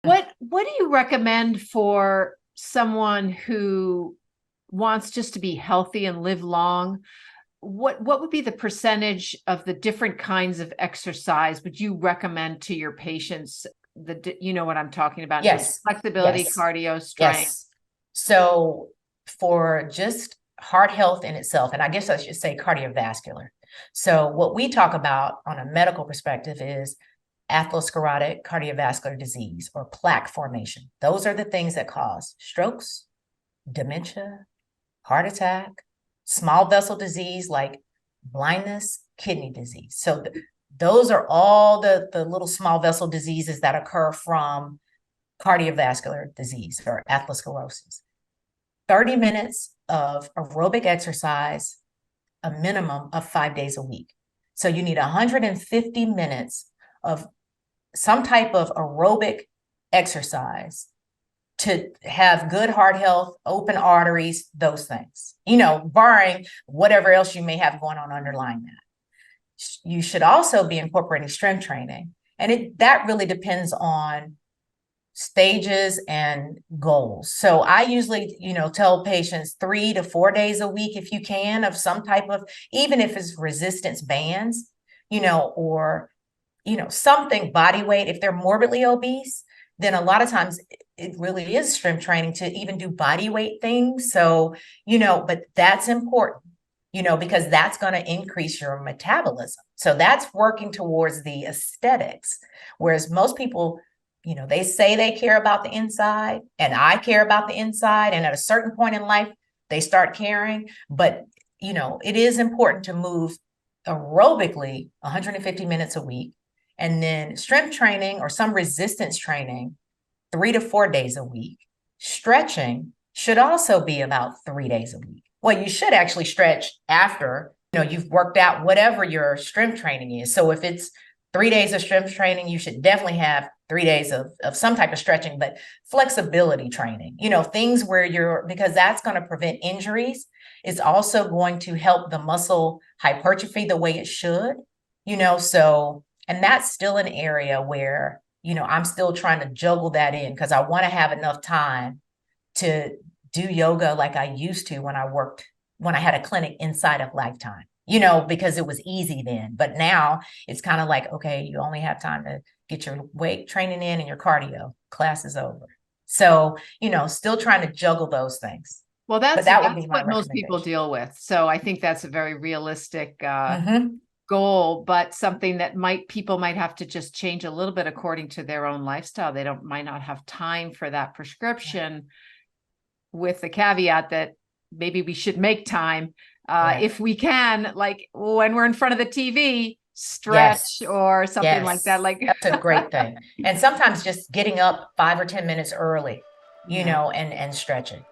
What do you recommend for someone who wants just to be healthy and live long? What would be the percentage of the different kinds of exercise would you recommend to your patients? You know what I'm talking about? Yes. Flexibility, Yes. cardio, strength. Yes. So for just heart health in itself, and I guess I should say cardiovascular. So what we talk about on a medical perspective is atherosclerotic cardiovascular disease or plaque formation. Those are the things that cause strokes, dementia, heart attack, small vessel disease like blindness, kidney disease. So those are all the little small vessel diseases that occur from cardiovascular disease or atherosclerosis. 30 minutes of aerobic exercise, a minimum of 5 days a week. So you need 150 minutes of some type of aerobic exercise to have good heart health, open arteries, those things, barring whatever else you may have going on underlying that. You should also be incorporating strength training. And that really depends on stages and goals. So I usually, tell patients 3 to 4 days a week, if you can, of some type of, even if it's resistance bands, or, something body weight. If they're morbidly obese, then a lot of times it really is strength training to even do body weight things. So, but that's important, because that's going to increase your metabolism. So that's working towards the aesthetics. Whereas most people, they say they care about the inside, and I care about the inside. And at a certain point in life, they start caring. But, it is important to move aerobically 150 minutes a week. And then strength training or some resistance training 3 to 4 days a week. Stretching should also be about 3 days a week. Well, you should actually stretch after, you've worked out whatever your strength training is. So if it's 3 days of strength training, you should definitely have 3 days of some type of stretching, but flexibility training, things where because that's going to prevent injuries. It's also going to help the muscle hypertrophy the way it should, so, and that's still an area where, I'm still trying to juggle that in because I want to have enough time to do yoga like I used to when I had a clinic inside of Lifetime, because it was easy then. But now it's kind of like, okay, you only have time to get your weight training in and your cardio. Class is over. So, still trying to juggle those things. Well, But that's that would be my what most people recommendation. deal with. So I think that's a very realistic goal, but something that people might have to just change a little bit according to their own lifestyle. They might not have time for that prescription, with the caveat that maybe we should make time if we can, like when we're in front of the TV, stretch or something like that. Like that's a great thing. And sometimes just getting up 5 or 10 minutes early, Yeah. and stretching.